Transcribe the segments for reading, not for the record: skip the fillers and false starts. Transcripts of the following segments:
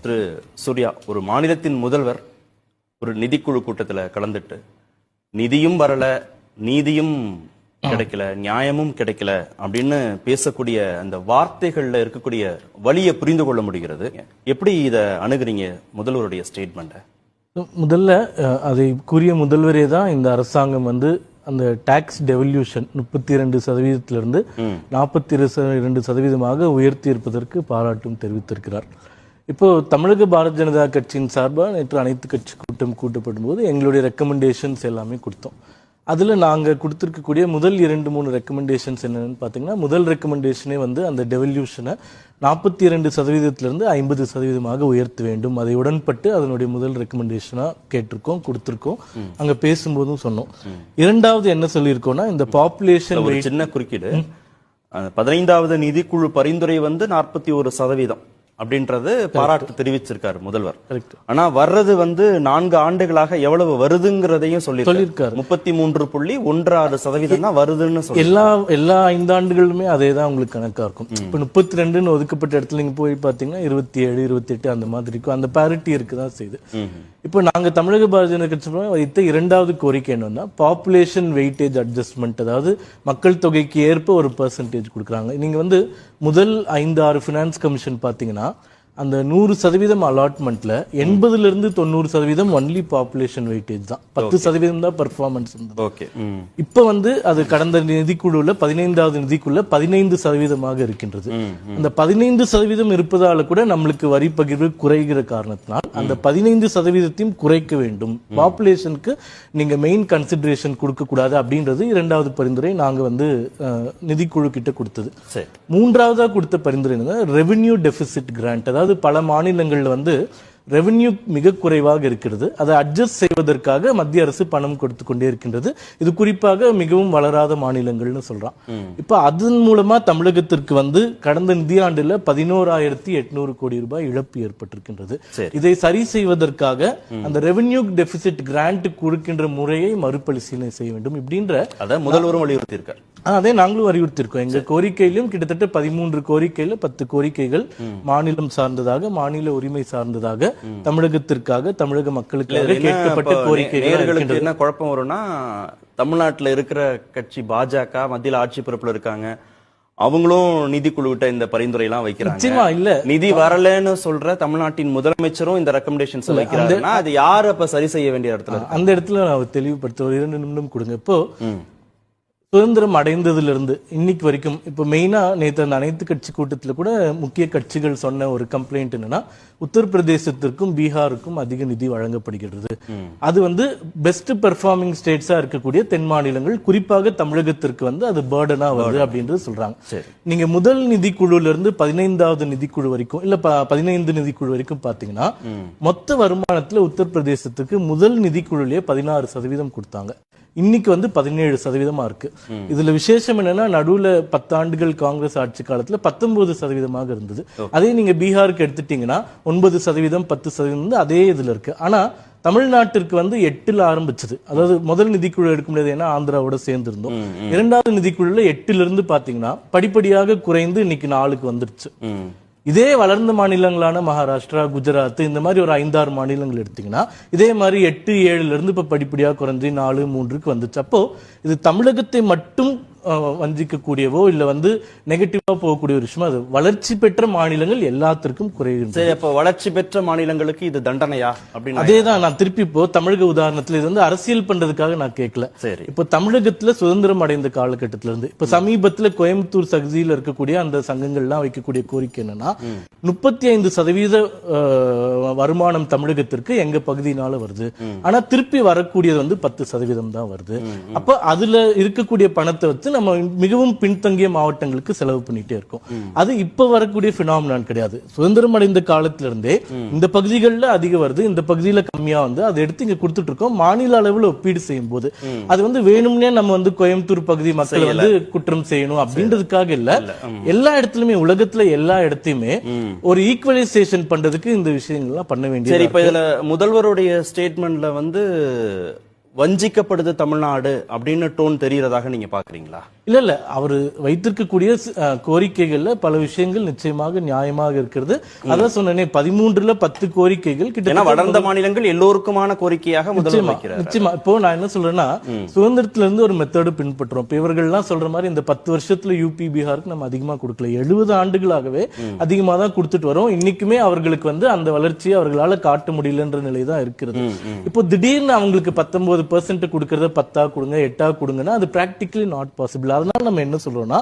திரு சூர்யா, ஒரு மாநிலத்தின் முதல்வர் ஒரு நிதிக்குழு கூட்டத்தில் கலந்துட்டு நிதியும் வரல, நீதியும் கிடைக்கல, நியாயமும் கிடைக்கல அப்படின்னு பேசக்கூடிய அந்த வார்த்தைகள்ல இருக்கக்கூடிய வலியை புரிந்து கொள்ள முடிகிறது. எப்படி இதை அணுகுறீங்க முதல்வருடைய ஸ்டேட்மெண்ட்டை? முதல்ல அதை கூறிய முதல்வரே தான் இந்த அரசாங்கம் அந்த டாக்ஸ் டெவல்யூஷன் 32% 42% உயர்த்தி இருப்பதற்கு பாராட்டும் தெரிவித்திருக்கிறார். இப்போ தமிழக பாரதிய ஜனதா கட்சியின் சார்பாக நேற்று அனைத்து கட்சி கூட்டம் கூட்டப்படும் போது எங்களுடைய ரெக்கமெண்டேஷன்ஸ் எல்லாமே கொடுத்தோம். அதில் நாங்கள் கொடுத்துருக்கக்கூடிய முதல் 2-3 ரெக்கமெண்டேஷன்ஸ் என்னென்னு பார்த்தீங்கன்னா, முதல் ரெக்கமெண்டேஷனே அந்த டெவல்யூஷனை 42% 50% உயர்த்த வேண்டும். அதை உடன்பட்டு அதனுடைய முதல் ரெக்கமெண்டேஷனாக கேட்டிருக்கோம், கொடுத்துருக்கோம். அங்கே பேசும்போதும் சொன்னோம். இரண்டாவது என்ன சொல்லியிருக்கோம்னா, இந்த பாப்புலேஷன் ஒரு சின்ன குறுக்கீடு, 15வது நிதிக்குழு பரிந்துரை 41% அப்படின்றது பாராட்டு தெரிவிச்சிருக்காரு முதல்வர். ஆனா வர்றது 4 ஆண்டுகளாக எவ்வளவு வருதுங்கிறதையும் சொல்லியிருக்காரு. 33.16% தான் வருதுன்னு சொல்லி எல்லா 5 ஆண்டுகளுமே அதே தான் உங்களுக்கு கணக்கா இருக்கும். இப்ப 32 ஒதுக்கப்பட்ட இடத்துல நீங்க போய் பாத்தீங்கன்னா 27, 28 அந்த மாதிரி இருக்கும். அந்த பேரிட்டி இருக்குதான் செய்யுது. இப்போ நாங்க தமிழக பாரதிய ஜனதா கட்சி வைத்த இரண்டாவது கோரிக்கை என்னன்னா, பாப்புலேஷன் வெயிட்டேஜ் அட்ஜஸ்ட்மெண்ட், அதாவது மக்கள் தொகைக்கு ஏற்ப ஒரு பெர்சன்டேஜ் கொடுக்குறாங்க. நீங்க முதல் 5-6 ஃபினான்ஸ் கமிஷன் பாத்தீங்கன்னா அந்த 100% அலாட்மெண்ட்ல 80% 90% ஒன்லி பாப்புலேஷன் வெயிட்டேஜ் தான், 10% தான் பெர்ஃபார்மன்ஸ். இப்ப அது கடந்த நிதிக்குழுல 15வது நிதிக்குள்ள 15% இருக்கின்றது. அந்த 15% இருப்பதால கூட நம்மளுக்கு வரி பகிர்வு குறைகிற காரணத்தினால் அந்த 15% குறைக்க வேண்டும். பாப்புலேஷனுக்கு நீங்க மெயின் கன்சிடரேஷன் கொடுக்க கூடாது அப்படின்றது இரண்டாவது பரிந்துரை நாங்க நிதிக்குழு கிட்ட கொடுத்தது. மூன்றாவதா கொடுத்த பரிந்துரை ரெவென்யூ டெபிசிட் கிராண்ட், அதாவது பல மாநிலங்கள்ல ரெவென்யூ மிக குறைவாக இருக்கிறது. அதை அட்ஜஸ்ட் செய்வதற்காக மத்திய அரசு பணம் கொடுத்து கொண்டே இருக்கின்றது. இது குறிப்பாக மிகவும் வளராத மாநிலங்கள்னு சொல்றான். இப்ப அதன் மூலமா தமிழகத்திற்கு கடந்த நிதியாண்டுல 11,800 கோடி ரூபாய் இழப்பு ஏற்பட்டிருக்கின்றது. இதை சரி செய்வதற்காக அந்த ரெவென்யூ டெபிசிட் கிராண்ட் கொடுக்கின்ற முறையை மறுபரிசீலனை செய்ய வேண்டும் இப்படின்ற முதல்வரும் வலியுறுத்தியிருக்கார். அதே நாங்களும் வலியுறுத்திருக்கோம். எங்க கோரிக்கையிலும் கிட்டத்தட்ட 13 கோரிக்கையில 10 கோரிக்கைகள் மாநிலம் சார்ந்ததாக, மாநில உரிமை சார்ந்ததாக, தமிழகத்திற்காக, தமிழக மக்களுக்காக கேட்கப்பட்ட கோரிக்கைகள். என்ன குழப்பம் வரும்னா, தமிழ்நாட்டில் இருக்கிற கட்சி பாஜக மத்தியில் ஆட்சி பொறுப்புல இருக்காங்க, அவங்களும் நிதிக்குழுவிட்ட இந்த பரிந்துரை எல்லாம் வைக்கிறாங்க. இல்ல நிதி வரலன்னு சொல்ற தமிழ்நாட்டின் முதலமைச்சரும் இந்த ரெக்கமெண்டேஷன்ஸ் வைக்கிறாங்கன்னா அது யாரு அப்ப சரி செய்ய வேண்டிய இடத்துல? அந்த இடத்துல நான் தெளிவுபடுத்த ஒரு 2 நிமிடம் கொடுங்க. இப்போ சுதந்திரம் அடைந்ததுல இருந்து இன்னைக்கு வரைக்கும் இப்போ மெயினா நேற்று அந்த அனைத்து கட்சி கூட்டத்தில் கூட முக்கிய கட்சிகள் சொன்ன ஒரு கம்ப்ளைண்ட் என்னன்னா, உத்தரப்பிரதேசத்திற்கும் பீகாருக்கும் அதிக நிதி வழங்கப்படுகிறது. அது பெஸ்ட் பெர்ஃபார்மிங் ஸ்டேட்ஸா இருக்கக்கூடிய தென் மாநிலங்கள், குறிப்பாக தமிழகத்திற்கு அது பேர்டனா வருது அப்படின்றது சொல்றாங்க. நீங்க முதல் நிதிக்குழுல இருந்து 15வது நிதிக்குழு வரைக்கும் இல்ல 15 நிதிக்குழு வரைக்கும் பாத்தீங்கன்னா, மொத்த வருமானத்துல உத்தரப்பிரதேசத்துக்கு முதல் நிதிக்குழுலயே 16% கொடுத்தாங்க. இன்னைக்கு 17% இருக்கு. இதுல விசேஷம் என்னன்னா, நடுவுல 10 ஆண்டுகள் காங்கிரஸ் ஆட்சி காலத்துல 19% இருந்தது. அதே நீங்க பீகாருக்கு எடுத்துட்டீங்கன்னா 9%, 10% அதே இதுல இருக்கு. ஆனா தமிழ்நாட்டிற்கு 8ல ஆரம்பிச்சது. அதாவது முதல் நிதிக்குழு எடுக்க முடியாது, ஏன்னா ஆந்திராவோட சேர்ந்து இருந்தோம். இரண்டாவது நிதிக்குழுல 8ல இருந்து பாத்தீங்கன்னா படிப்படியாக குறைந்து இன்னைக்கு 4க்கு வந்துருச்சு. இதே வளர்ந்த மாநிலங்களான மகாராஷ்டிரா, குஜராத், இந்த மாதிரி ஒரு 5-6 மாநிலங்கள் எடுத்தீங்கன்னா இதே மாதிரி 8-7ல இருந்து இப்ப படிப்படியா குறைஞ்சி 4-3க்கு வந்துச்சு. அப்போ இது தமிழகத்தை மட்டும் வஞ்சிக்கக்கூடியவோ இல்ல நெகட்டிவா போகக்கூடிய ஒரு விஷயம். அது வளர்ச்சி பெற்ற மாநிலங்கள் எல்லாத்திற்கும் குறைகிறது. அப்ப வளர்ச்சி பெற்ற மாநிலங்களுக்கு இது தண்டனையா அப்படின்னு அதேதான் நான் திருப்பி இப்போ தமிழக உதாரணத்துல இது அரசியல் பண்றதுக்காக நான் கேட்கல. இப்போ தமிழகத்துல சுதந்திரம் அடைந்த காலகட்டத்தில இருந்து இப்ப சமீபத்துல கோயம்புத்தூர் சகதியில் இருக்கக்கூடிய அந்த சங்கங்கள்லாம் வைக்கக்கூடிய கோரிக்கை என்னன்னா, 35% வருமானம் தமிழகத்திற்கு எங்க பகுதியினால வருது, ஆனா திருப்பி வரக்கூடியது 10% தான் வருது. அப்ப அதுல இருக்கக்கூடிய பணத்தை வச்சு நம்ம மிகவும் பின்தங்கிய மாவட்டங்களுக்கு செலவு பண்ணிட்டே இருக்கோம். அது இப்ப வரக்கூடிய பினாமினான் கிடையாது. சுதந்திரம் அடைந்த காலத்துல இருந்தே இந்த பகுதிகளில் அதிக வருது, இந்த பகுதியில கம்மியா அதை எடுத்து இங்க கொடுத்துட்டு இருக்கோம். மாநில அளவில் ஒப்பீடு செய்யும் போது அது வேணும்னே நம்ம கோயம்புத்தூர் பகுதி மக்களை குற்றம் செய்யணும் அப்படின்றதுக்காக இல்ல. எல்லா இடத்துலயுமே, உலகத்துல எல்லா இடத்தையுமே ஒரு ஈக்குவலைசேஷன் பண்றதுக்கு இந்த விஷயங்கள்லாம் பண்ண வேண்டியது. இப்ப இதுல முதல்வருடைய ஸ்டேட்மெண்ட்ல வஞ்சிக்கப்படுது தமிழ்நாடு அப்படின்னு டோன் தெரியறதாக நீங்க பாக்குறீங்களா? இல்ல இல்ல அவரு வைத்திருக்கக்கூடிய கோரிக்கைகள்ல பல விஷயங்கள் நிச்சயமாக நியாயமாக இருக்கிறது. அதான் சொன்னேனே 13ல 10 கோரிக்கைகள் ஏன்னா வளர்ந்த மாநிலங்கள் எல்லோருக்குமான கோரிக்கையாக முதல்வர் வைக்கிறார். நிச்சயமா இப்போ நான் என்ன சொல்றேன்னா சுதந்திரத்துல இருந்து ஒரு மெத்தடு பின்பற்றுறோம். இப்ப இவர்கள்லாம் சொல்ற மாதிரி இந்த 10 வருஷத்துல யூபி பீகாருக்கு நம்ம அதிகமா கொடுக்கல, 70 ஆண்டுகளாகவே அதிகமா தான் கொடுத்துட்டு வரோம். இன்னைக்குமே அவர்களுக்கு வந்து அந்த வளர்ச்சியை அவர்களால காட்ட முடியலன்ற நிலை தான் இருக்கிறது. இப்போ திடீர்னு அவங்களுக்கு 19% கொடுக்கறத 10 கொடுங்க 8 கொடுங்கன்னா அது பிராக்டிகலி நாட் பாசிபிள். அதனால நம்ம என்ன சொல்றோம்னா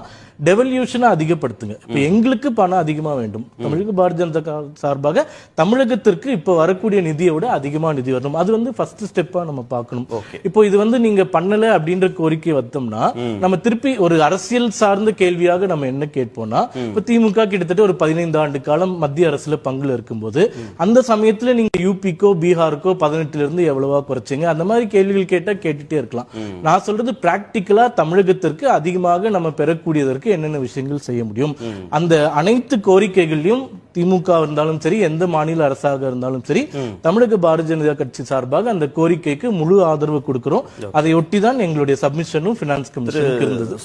டெவல்யூஷனை அதிகப்படுத்துங்க. இப்ப எங்களுக்கு பணம் அதிகமா வேண்டும். தமிழக பாரதிய ஜனதா சார்பாக தமிழகத்திற்கு இப்ப வரக்கூடிய நிதியை விட அதிகமா நிதி வரணும். அது வந்து ஃபர்ஸ்ட் ஸ்டெப்பா நம்ம பார்க்கணும். இப்போ இது வந்து நீங்க பண்ணல அப்படின்ற கோரிக்கை வந்தோம்னா நம்ம திருப்பி ஒரு அரசியல் சார்ந்த கேள்வியாக நம்ம என்ன கேட்போம்னா இப்ப திமுக கிட்டத்தட்ட ஒரு 15 ஆண்டு காலம் மத்திய அரசுல பங்குல இருக்கும்போது அந்த சமயத்துல நீங்க யூபிக்கோ பீகாருக்கோ 18 இருந்து எவ்வளவா குறைச்சீங்க, அந்த மாதிரி கேள்விகள் கேட்டா கேட்டுட்டே இருக்கலாம். நான் சொல்றது பிராக்டிக்கலா தமிழகத்திற்கு அதிகமாக நம்ம பெறக்கூடியதற்கு என்னென்ன விஷயங்கள் செய்ய முடியும், அந்த அனைத்து கோரிக்கைகளையும் திமுக இருந்தாலும் சரி எந்த மாநில அரசாக இருந்தாலும் சரி தமிழக பாரதிய ஜனதா கட்சி சார்பாக அந்த கோரிக்கைக்கு முழு ஆதரவு கொடுக்கிறோம். அதை ஒட்டி தான் எங்களுடைய சப்மிஷனும் பினான்ஸ் கமிஷனுக்கு இருந்தது.